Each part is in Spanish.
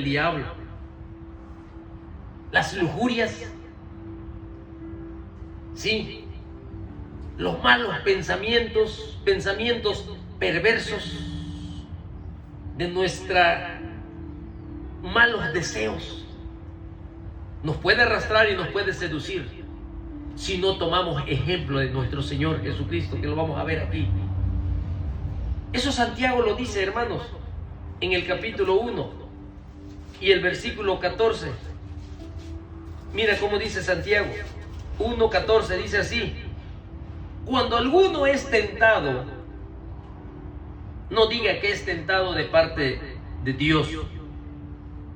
diablo, las lujurias, sí, los malos pensamientos perversos de nuestros malos deseos. Nos puede arrastrar y nos puede seducir si no tomamos ejemplo de nuestro Señor Jesucristo, que lo vamos a ver aquí. Eso Santiago lo dice, hermanos, en el capítulo 1 y el versículo 14. Mira cómo dice Santiago 1:14, dice así: cuando alguno es tentado, no diga que es tentado de parte de Dios,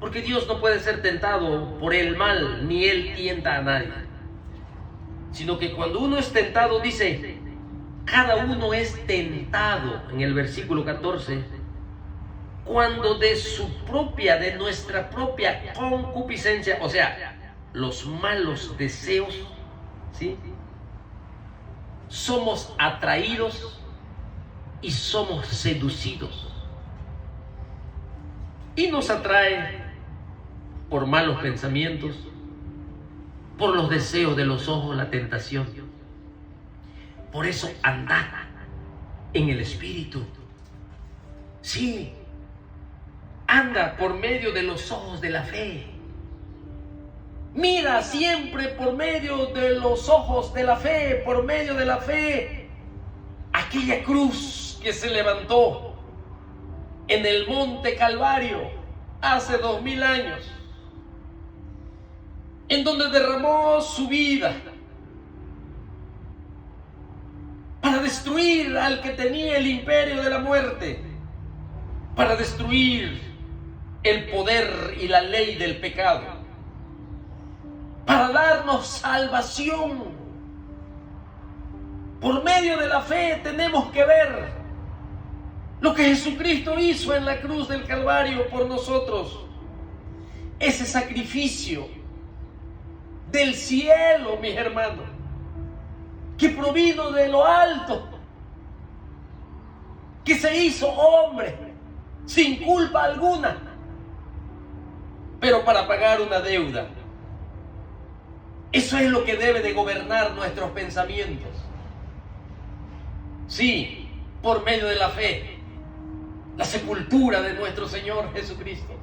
porque Dios no puede ser tentado por el mal, ni Él tienta a nadie. Sino que cuando uno es tentado, dice, cada uno es tentado, en el versículo 14, cuando de nuestra propia concupiscencia, o sea, los malos deseos, ¿sí?, somos atraídos y somos seducidos. Y nos atrae por malos pensamientos, por los deseos de los ojos, la tentación. Por eso andad en el Espíritu. Sí, anda por medio de los ojos de la fe. Mira siempre por medio de los ojos de la fe, por medio de la fe, aquella cruz que se levantó en el monte Calvario hace 2000 años, en donde derramó su vida para destruir al que tenía el imperio de la muerte, para destruir el poder y la ley del pecado, para darnos salvación. Por medio de la fe tenemos que ver lo que Jesucristo hizo en la cruz del Calvario por nosotros. Ese sacrificio del cielo, mis hermanos, que provino de lo alto, que se hizo hombre sin culpa alguna, pero para pagar una deuda. Eso es lo que debe de gobernar nuestros pensamientos. Sí, por medio de la fe, la sepultura de nuestro Señor Jesucristo,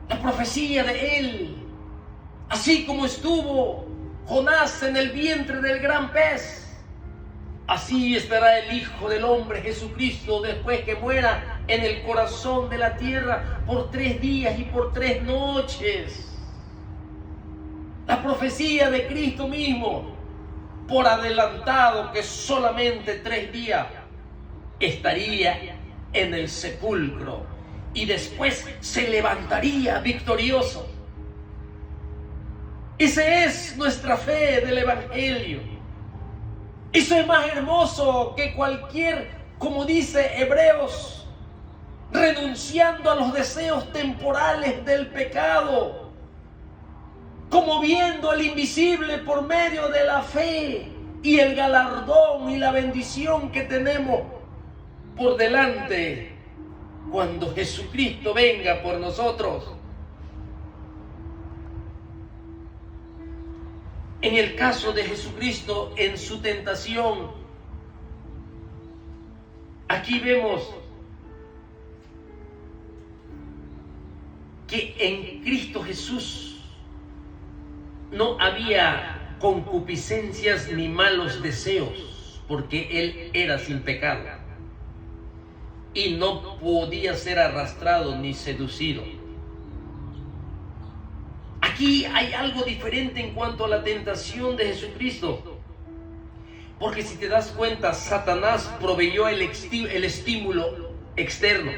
la profecía de Él, así como estuvo Jonás en el vientre del gran pez, así estará el Hijo del Hombre Jesucristo después que muera en el corazón de la tierra por 3 días y por 3 noches. La profecía de Cristo mismo, por adelantado, que solamente 3 días estaría en el sepulcro y después se levantaría victorioso. Esa es nuestra fe del Evangelio. Eso es más hermoso que cualquier, como dice Hebreos, renunciando a los deseos temporales del pecado, como viendo el invisible por medio de la fe y el galardón y la bendición que tenemos por delante cuando Jesucristo venga por nosotros. En el caso de Jesucristo, en su tentación, aquí vemos que en Cristo Jesús no había concupiscencias ni malos deseos, porque Él era sin pecado y no podía ser arrastrado ni seducido. Aquí hay algo diferente en cuanto a la tentación de Jesucristo, porque si te das cuenta, Satanás proveyó el estímulo externo.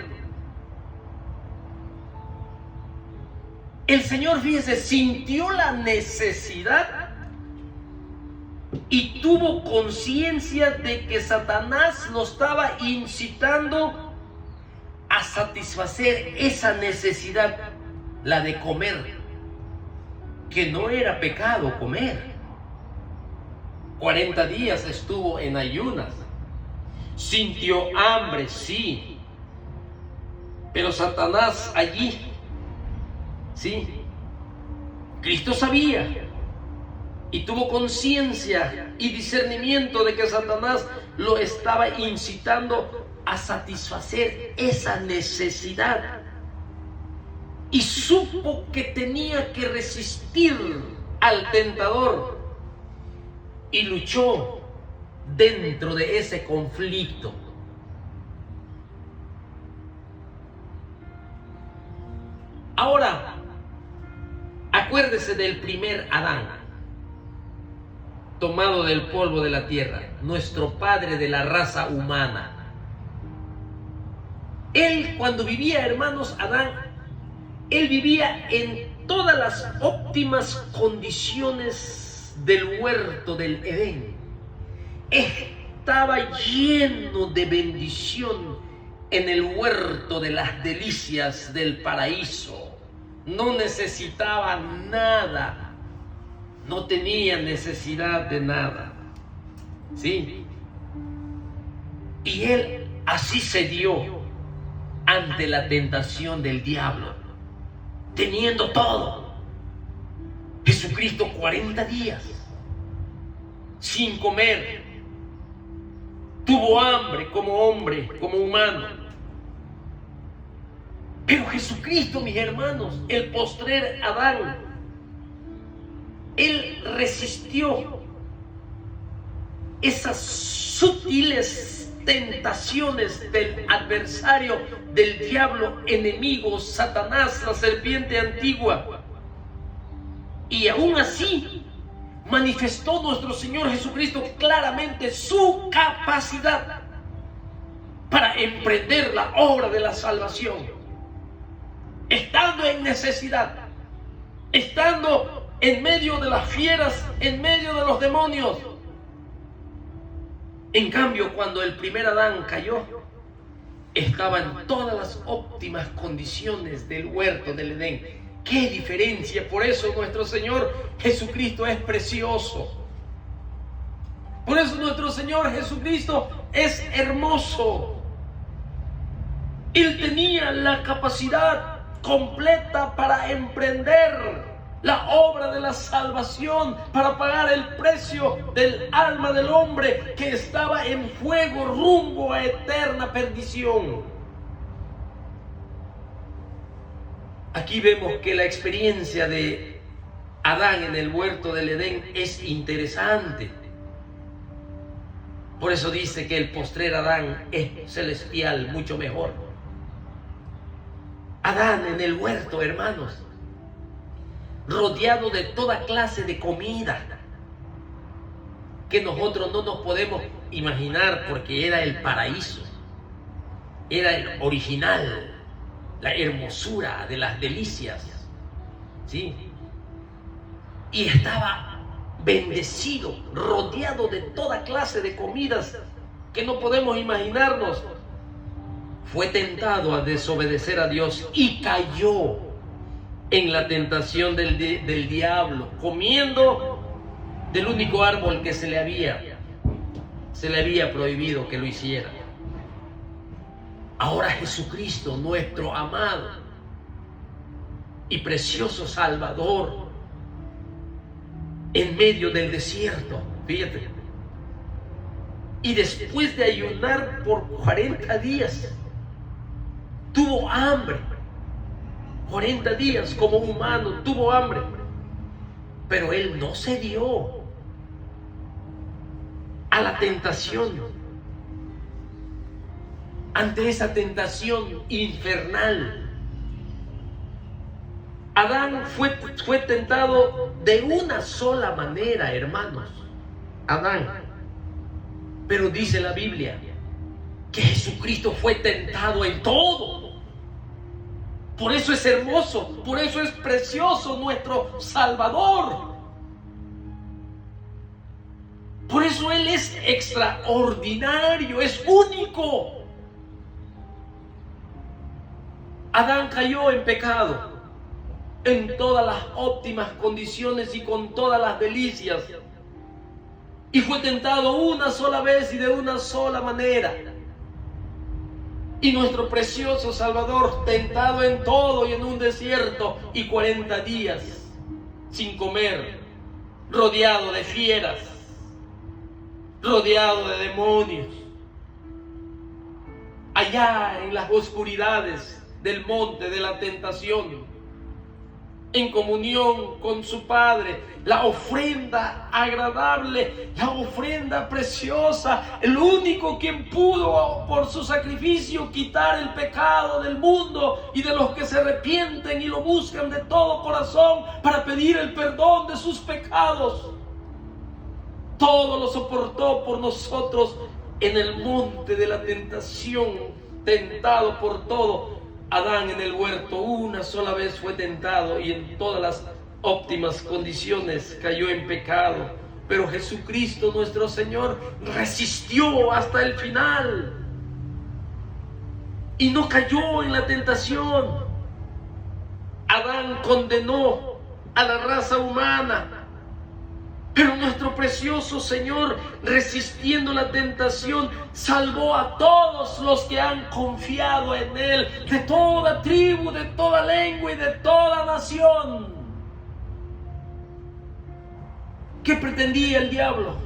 El Señor, fíjese, sintió la necesidad y tuvo conciencia de que Satanás lo estaba incitando a satisfacer esa necesidad, la de comer, que no era pecado comer. 40 días estuvo en ayunas, sintió hambre, sí, Pero Satanás allí, ¿sí? Cristo sabía y tuvo conciencia y discernimiento de que Satanás lo estaba incitando a satisfacer esa necesidad. Y supo que tenía que resistir al tentador y luchó dentro de ese conflicto. Ahora, acuérdese del primer Adán, tomado del polvo de la tierra, nuestro padre de la raza humana. Él, cuando vivía, hermanos, Adán, él vivía en todas las óptimas condiciones del huerto del Edén. Estaba lleno de bendición en el huerto de las delicias del paraíso. No necesitaba nada, no tenía necesidad de nada, ¿sí? Y él así se dio ante la tentación del diablo, teniendo todo. Jesucristo 40 días sin comer, tuvo hambre como hombre, como humano. Pero Jesucristo, mis hermanos, el postrer Adán, él resistió esas sutiles tentaciones del adversario, del diablo enemigo, Satanás, la serpiente antigua. Y aún así manifestó nuestro Señor Jesucristo claramente su capacidad para emprender la obra de la salvación. Estando en necesidad, estando en medio de las fieras, en medio de los demonios. En cambio, cuando el primer Adán cayó, estaba en todas las óptimas condiciones del huerto del Edén. ¡Qué diferencia! Por eso nuestro Señor Jesucristo es precioso. Por eso nuestro Señor Jesucristo es hermoso. Él tenía la capacidad completa para emprender la obra de la salvación, para pagar el precio del alma del hombre que estaba en fuego rumbo a eterna perdición. Aquí vemos que la experiencia de Adán en el huerto del Edén es interesante. Por eso dice que el postrer Adán es celestial, mucho mejor. Adán en el huerto, hermanos, rodeado de toda clase de comida que nosotros no nos podemos imaginar, porque era el paraíso, era el original, la hermosura de las delicias, ¿sí? Y estaba bendecido, rodeado de toda clase de comidas que no podemos imaginarnos. Fue tentado a desobedecer a Dios y cayó en la tentación del diablo, comiendo del único árbol que se le había prohibido que lo hiciera. Ahora Jesucristo, nuestro amado y precioso Salvador, en medio del desierto, fíjate, y después de ayunar por 40 días, tuvo hambre. 40 días como humano tuvo hambre, pero él no cedió a la tentación. Ante esa tentación infernal, Adán fue tentado de una sola manera, hermanos. Adán. Pero dice la Biblia que Jesucristo fue tentado en todo. Por eso es hermoso, por eso es precioso nuestro Salvador. Por eso Él es extraordinario, es único. Adán cayó en pecado, en todas las óptimas condiciones y con todas las delicias. Y fue tentado una sola vez y de una sola manera. Y nuestro precioso Salvador, tentado en todo y en un desierto, y 40 días sin comer, rodeado de fieras, rodeado de demonios, allá en las oscuridades del monte de la tentación, en comunión con su Padre, la ofrenda agradable, la ofrenda preciosa, el único quien pudo por su sacrificio quitar el pecado del mundo y de los que se arrepienten y lo buscan de todo corazón para pedir el perdón de sus pecados. Todo lo soportó por nosotros en el monte de la tentación, tentado por todo. Adán en el huerto una sola vez fue tentado y en todas las óptimas condiciones cayó en pecado. Pero Jesucristo nuestro Señor resistió hasta el final y no cayó en la tentación. Adán condenó a la raza humana, pero nuestro precioso Señor, resistiendo la tentación, salvó a todos los que han confiado en Él, de toda tribu, de toda lengua y de toda nación. ¿Qué pretendía el diablo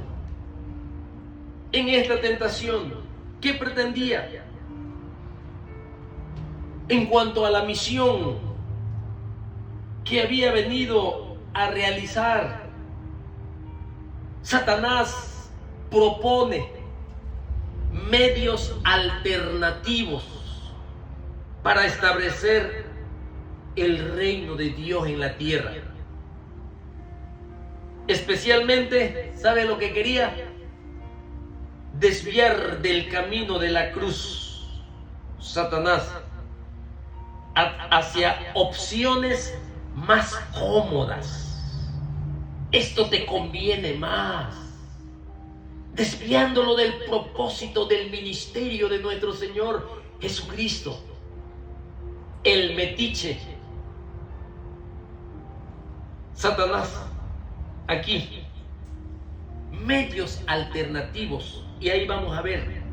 en esta tentación? ¿Qué pretendía? En cuanto a la misión que había venido a realizar, Satanás propone medios alternativos para establecer el reino de Dios en la tierra. Especialmente, ¿sabe lo que quería? Desviar del camino de la cruz, Satanás, hacia opciones más cómodas. Esto te conviene más, desviándolo del propósito del ministerio de nuestro Señor Jesucristo. El metiche, Satanás, aquí, medios alternativos, y ahí vamos a ver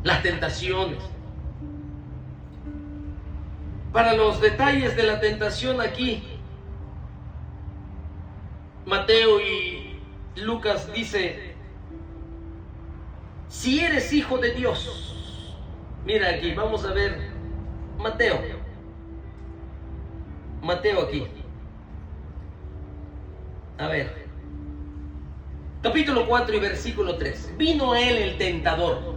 las tentaciones. Para los detalles de la tentación aquí, Mateo y Lucas dice: si eres hijo de Dios. Mira aquí, vamos a ver Mateo aquí. A ver, capítulo 4 y versículo 3. Vino a él el tentador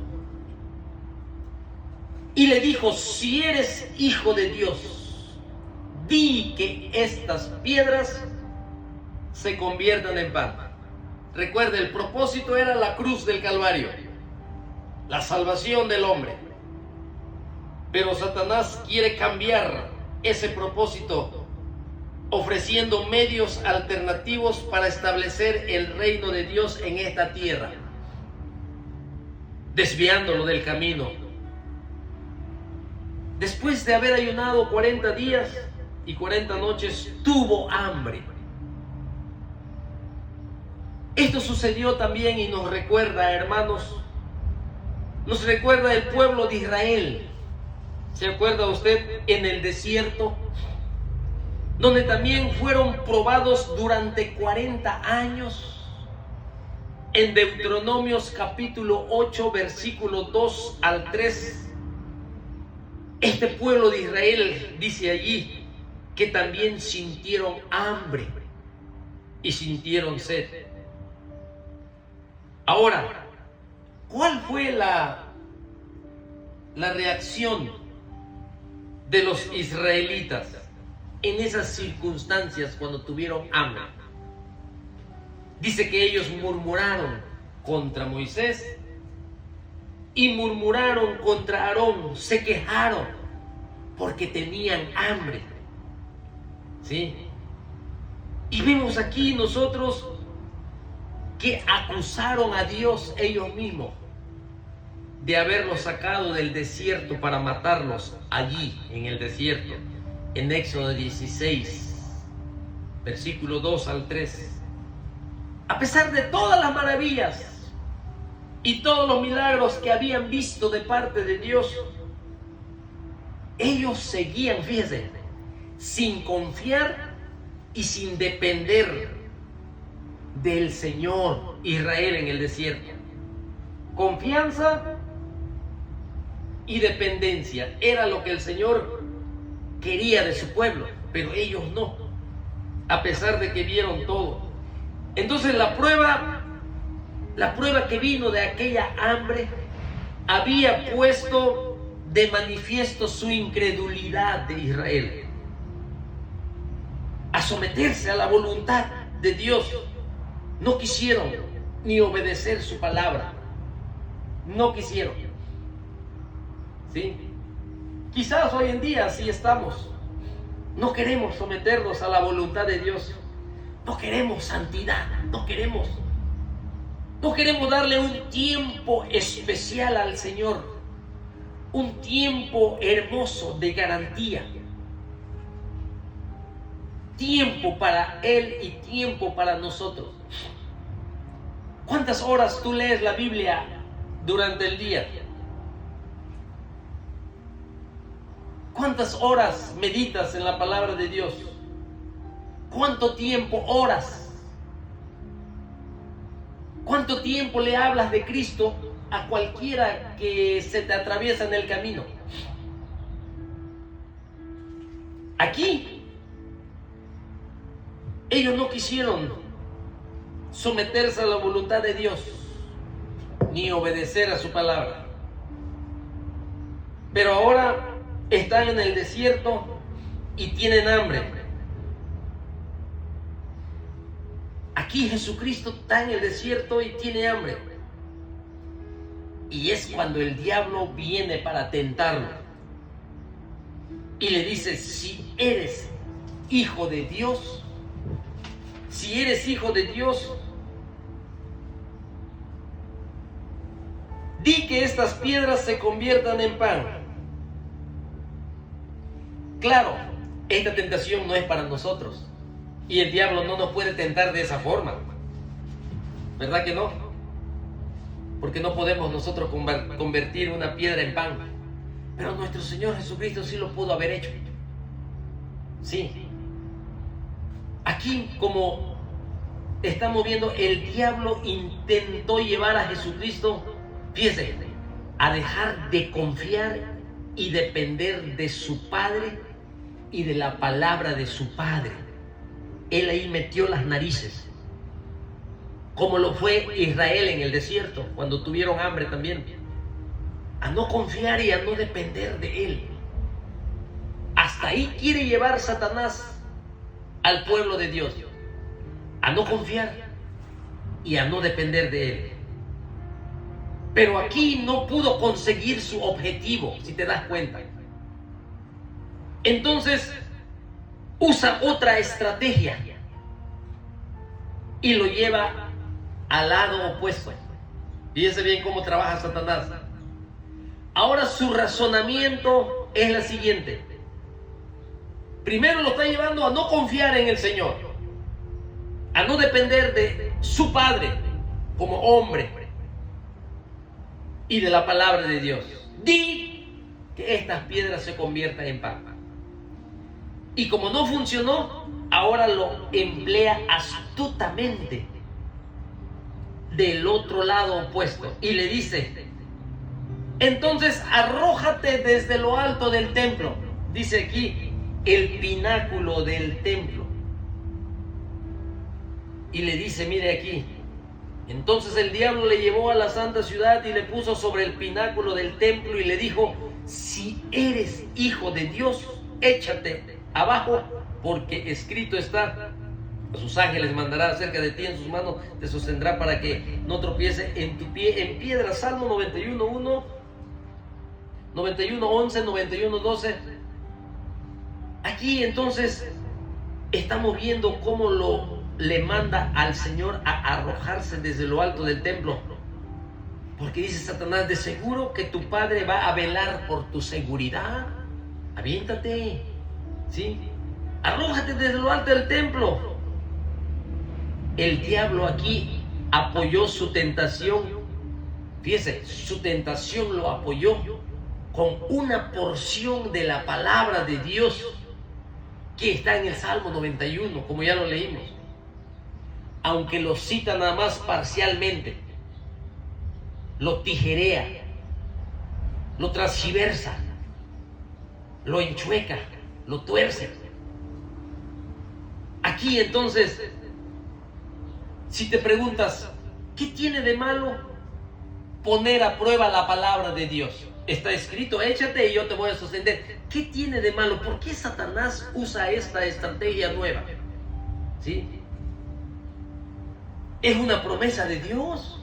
y le dijo: si eres hijo de Dios, di que estas piedras se conviertan en pan. Recuerda, el propósito era la cruz del Calvario, la salvación del hombre. Pero Satanás quiere cambiar ese propósito, ofreciendo medios alternativos para establecer el reino de Dios en esta tierra, desviándolo del camino. Después de haber ayunado 40 días y 40 noches, tuvo hambre. Esto sucedió también y nos recuerda, hermanos, nos recuerda el pueblo de Israel. ¿Se acuerda usted en el desierto? Donde también fueron probados durante 40 años. En Deuteronomios capítulo 8, versículo 2 al 3. Este pueblo de Israel dice allí que también sintieron hambre y sintieron sed. Ahora, ¿cuál fue la reacción de los israelitas en esas circunstancias cuando tuvieron hambre? Dice que ellos murmuraron contra Moisés y murmuraron contra Aarón, se quejaron porque tenían hambre. ¿Sí? Y vemos aquí nosotros que acusaron a Dios ellos mismos de haberlos sacado del desierto para matarlos allí en el desierto, en Éxodo 16, versículo 2 al 3. A pesar de todas las maravillas y todos los milagros que habían visto de parte de Dios, ellos seguían, fíjense, sin confiar y sin depender del Señor Israel en el desierto. Confianza y dependencia era lo que el Señor quería de su pueblo, pero ellos no, a pesar de que vieron todo. Entonces la prueba que vino de aquella hambre había puesto de manifiesto su incredulidad de Israel a someterse a la voluntad de Dios. No quisieron ni obedecer su palabra, no quisieron. ¿Sí? Quizás hoy en día así estamos. No queremos someternos a la voluntad de Dios. No queremos santidad, no queremos darle un tiempo especial al Señor, un tiempo hermoso de garantía, tiempo para Él y tiempo para nosotros. ¿Cuántas horas tú lees la Biblia durante el día? ¿Cuántas horas meditas en la palabra de Dios? ¿Cuánto tiempo oras? ¿Cuánto tiempo le hablas de Cristo a cualquiera que se te atraviesa en el camino? Aquí, ellos no quisieron someterse a la voluntad de Dios, ni obedecer a su palabra. Pero ahora están en el desierto y tienen hambre. Aquí Jesucristo está en el desierto y tiene hambre. Y es cuando el diablo viene para tentarlo. Y le dice, si eres hijo de Dios, di que estas piedras se conviertan en pan. Claro, esta tentación no es para nosotros. Y el diablo no nos puede tentar de esa forma. ¿Verdad que no? Porque no podemos nosotros convertir una piedra en pan. Pero nuestro Señor Jesucristo sí lo pudo haber hecho. Sí. Aquí, como estamos viendo, el diablo intentó llevar a Jesucristo, fíjese, a dejar de confiar y depender de su Padre y de la palabra de su Padre. Él ahí metió las narices, como lo fue Israel en el desierto, cuando tuvieron hambre también, a no confiar y a no depender de Él. Hasta ahí quiere llevar Satanás al pueblo de Dios, a no confiar y a no depender de Él. Pero aquí no pudo conseguir su objetivo, si te das cuenta. Entonces usa otra estrategia y lo lleva al lado opuesto. Fíjense bien cómo trabaja Satanás. Ahora su razonamiento es la siguiente. Primero lo está llevando a no confiar en el Señor, a no depender de su Padre como hombre y de la palabra de Dios. Di que estas piedras se conviertan en pan. Y como no funcionó, ahora lo emplea astutamente del otro lado opuesto. Y le dice, entonces arrójate desde lo alto del templo. Dice aquí, el pináculo del templo. Y le dice, mire aquí. Entonces el diablo le llevó a la santa ciudad y le puso sobre el pináculo del templo y le dijo, si eres hijo de Dios, échate abajo, porque escrito está, a sus ángeles mandará acerca de ti, en sus manos te sostendrá para que no tropiece en tu pie en piedra. Salmo 91:1, 91:11, 91:12. Aquí entonces estamos viendo cómo le manda al Señor a arrojarse desde lo alto del templo, porque dice Satanás, de seguro que tu Padre va a velar por tu seguridad. Aviéntate, ¿sí? Arrójate desde lo alto del templo. El diablo aquí apoyó su tentación Fíjese, su tentación lo apoyó con una porción de la palabra de Dios que está en el Salmo 91, como ya lo leímos. Aunque lo cita nada más parcialmente, lo tijerea, lo transgiversa, lo enchueca, lo tuerce. Aquí entonces, si te preguntas, ¿qué tiene de malo poner a prueba la palabra de Dios? Está escrito, échate y yo te voy a sostener. ¿Qué tiene de malo? ¿Por qué Satanás usa esta estrategia nueva? ¿Sí? Es una promesa de Dios.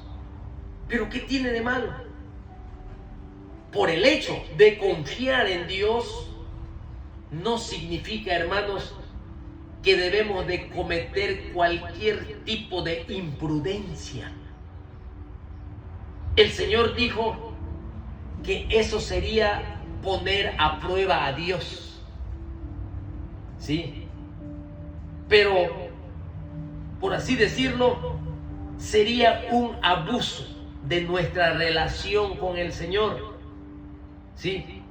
¿Pero qué tiene de malo? Por el hecho de confiar en Dios, no significa, hermanos, que debemos de cometer cualquier tipo de imprudencia. El Señor dijo que eso sería poner a prueba a Dios. ¿Sí? Pero, por así decirlo, sería un abuso de nuestra relación con el Señor. ¿Sí?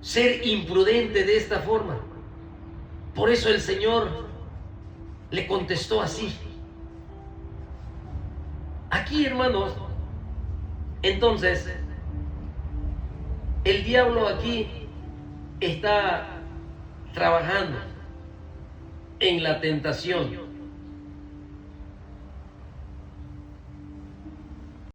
Ser imprudente de esta forma. Por eso el Señor le contestó así. Aquí, hermanos, entonces, el diablo aquí está trabajando en la tentación